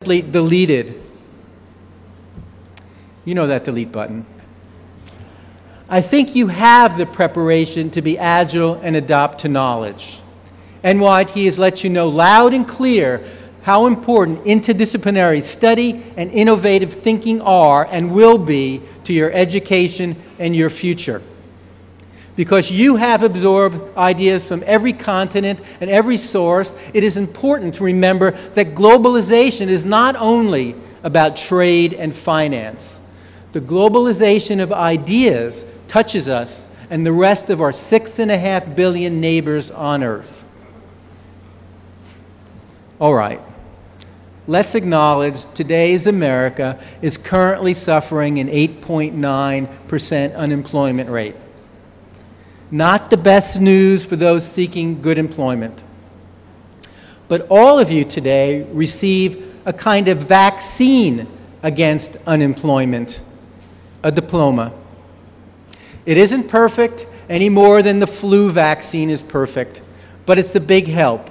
deleted. You know that delete button. I think you have the preparation to be agile and adapt to knowledge. NYIT has let you know loud and clear how important interdisciplinary study and innovative thinking are and will be to your education and your future. Because you have absorbed ideas from every continent and every source, it is important to remember that globalization is not only about trade and finance. The globalization of ideas touches us and the rest of our 6.5 billion neighbors on Earth. All right, let's acknowledge today's America is currently suffering an 8.9% unemployment rate. Not the best news for those seeking good employment. But all of you today receive a kind of vaccine against unemployment, a diploma. It isn't perfect any more than the flu vaccine is perfect, but it's a big help.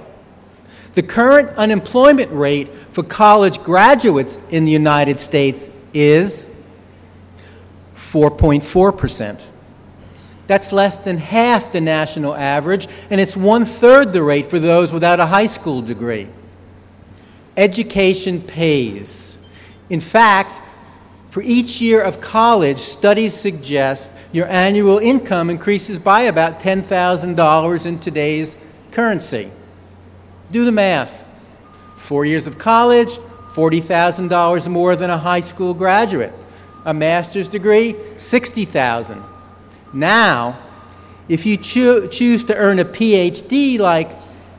The current unemployment rate for college graduates in the United States is 4.4%. That's less than half the national average, and it's 1/3 the rate for those without a high school degree. Education pays. In fact, for each year of college, studies suggest your annual income increases by about $10,000 in today's currency. Do the math. 4 years of college, $40,000 more than a high school graduate. A master's degree, $60,000. Now, if you choose to earn a PhD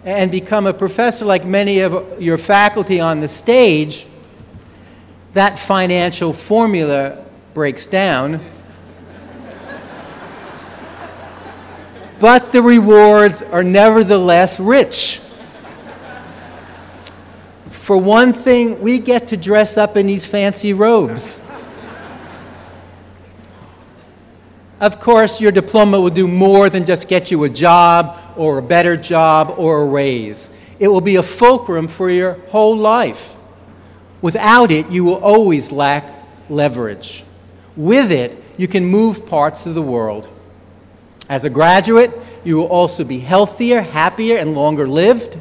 and become a professor like many of your faculty on the stage, that financial formula breaks down. But the rewards are nevertheless rich. For one thing, we get to dress up in these fancy robes. Of course, your diploma will do more than just get you a job or a better job or a raise. It will be a fulcrum for your whole life. Without it, you will always lack leverage. With it, you can move parts of the world. As a graduate, you will also be healthier, happier, and longer lived.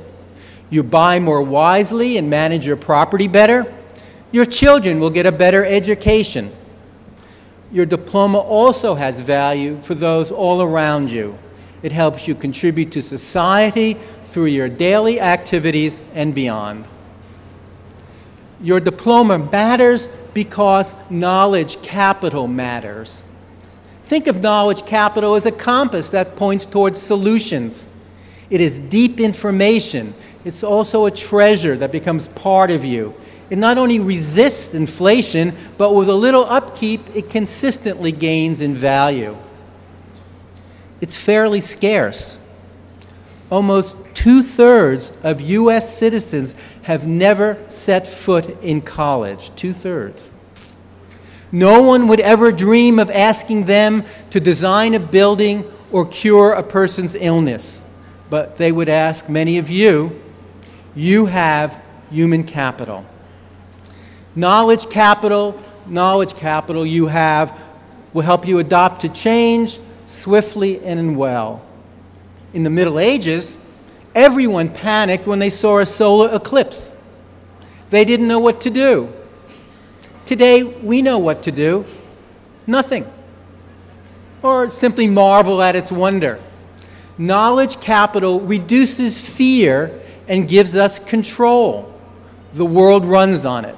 You buy more wisely and manage your property better. Your children will get a better education. Your diploma also has value for those all around you. It helps you contribute to society through your daily activities and beyond. Your diploma matters because knowledge capital matters. Think of knowledge capital as a compass that points towards solutions. It is deep information. It's also a treasure that becomes part of you. It not only resists inflation, but with a little upkeep, it consistently gains in value. It's fairly scarce. Almost 2/3 of U.S. citizens have never set foot in college. 2/3. No one would ever dream of asking them to design a building or cure a person's illness. But they would ask many of you, you have human capital. Knowledge capital you have will help you adapt to change swiftly and well. In the Middle Ages, everyone panicked when they saw a solar eclipse. They didn't know what to do. Today, we know what to do. Nothing. Or simply marvel at its wonder. Knowledge capital reduces fear and gives us control. The world runs on it.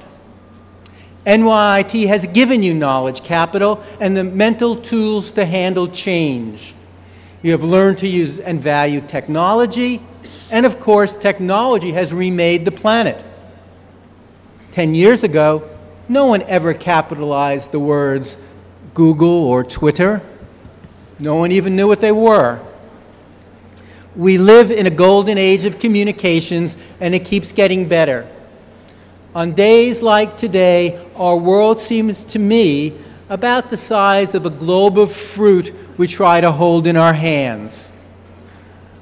NYIT has given you knowledge capital and the mental tools to handle change. You have learned to use and value technology, and of course, technology has remade the planet. 10 years ago, no one ever capitalized the words Google or Twitter. No one even knew what they were. We live in a golden age of communications, and it keeps getting better. On days like today, our world seems to me about the size of a globe of fruit we try to hold in our hands.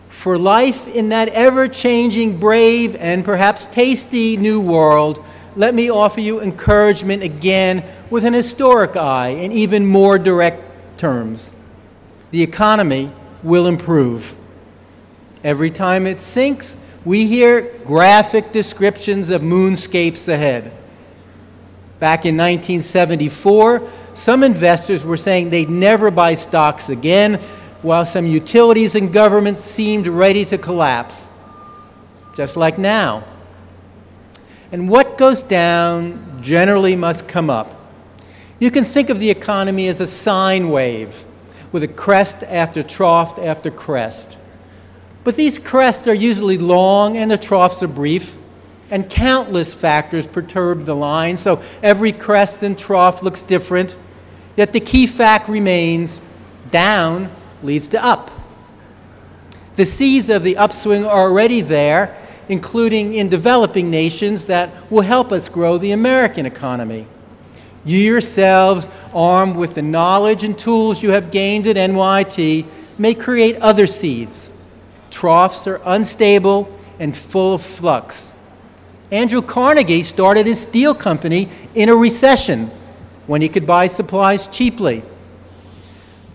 For life in that ever-changing, brave, and perhaps tasty new world, let me offer you encouragement again with an historic eye in even more direct terms. The economy will improve. Every time it sinks, we hear graphic descriptions of moonscapes ahead. Back in 1974, some investors were saying they'd never buy stocks again, while some utilities and governments seemed ready to collapse, just like now. And what goes down generally must come up. You can think of the economy as a sine wave, with a crest after trough after crest. But these crests are usually long and the troughs are brief, and countless factors perturb the line, so every crest and trough looks different. Yet the key fact remains: down leads to up. The seeds of the upswing are already there, including in developing nations that will help us grow the American economy. You yourselves, armed with the knowledge and tools you have gained at NYIT, may create other seeds. Troughs are unstable and full of flux. Andrew Carnegie started his steel company in a recession when he could buy supplies cheaply.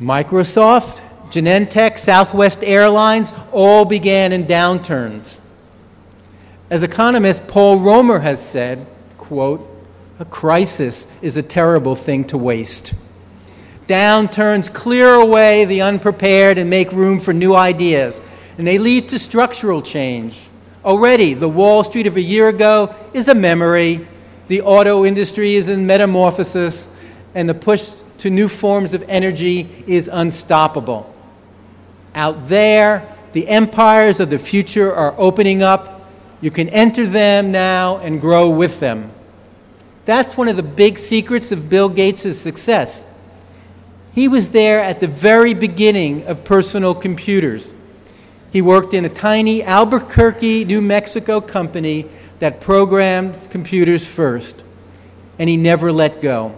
Microsoft, Genentech, Southwest Airlines all began in downturns. As economist Paul Romer has said, quote, "A crisis is a terrible thing to waste. Downturns clear away the unprepared and make room for new ideas, and they lead to structural change. Already, the Wall Street of a year ago is a memory, the auto industry is in metamorphosis, and the push to new forms of energy is unstoppable. Out there, the empires of the future are opening up. You can enter them now and grow with them." That's one of the big secrets of Bill Gates' success. He was there at the very beginning of personal computers. He worked in a tiny Albuquerque, New Mexico company that programmed computers first, and he never let go.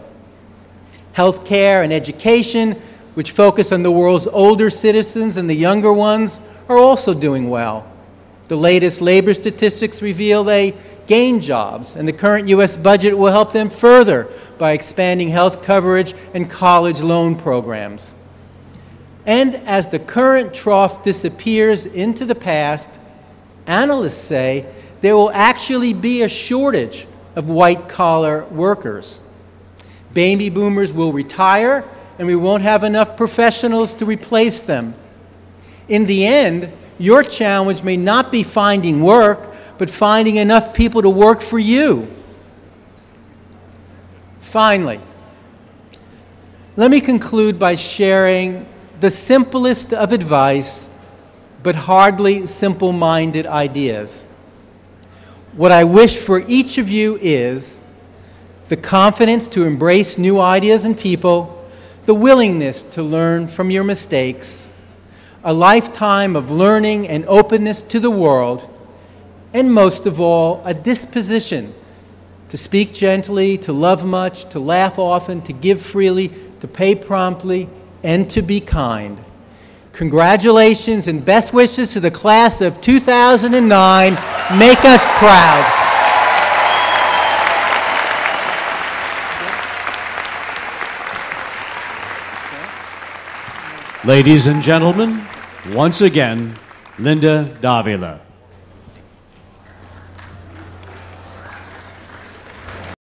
Healthcare and education, which focus on the world's older citizens and the younger ones, are also doing well. The latest labor statistics reveal they gain jobs, and the current U.S. budget will help them further by expanding health coverage and college loan programs. And as the current trough disappears into the past, analysts say there will actually be a shortage of white-collar workers. Baby boomers will retire, and we won't have enough professionals to replace them. In the end, your challenge may not be finding work, but finding enough people to work for you. Finally, let me conclude by sharing the simplest of advice, but hardly simple-minded ideas. What I wish for each of you is the confidence to embrace new ideas and people, the willingness to learn from your mistakes, a lifetime of learning and openness to the world, and most of all, a disposition to speak gently, to love much, to laugh often, to give freely, to pay promptly, and to be kind. Congratulations and best wishes to the class of 2009. Make us proud. Ladies and gentlemen, once again, Linda Davila.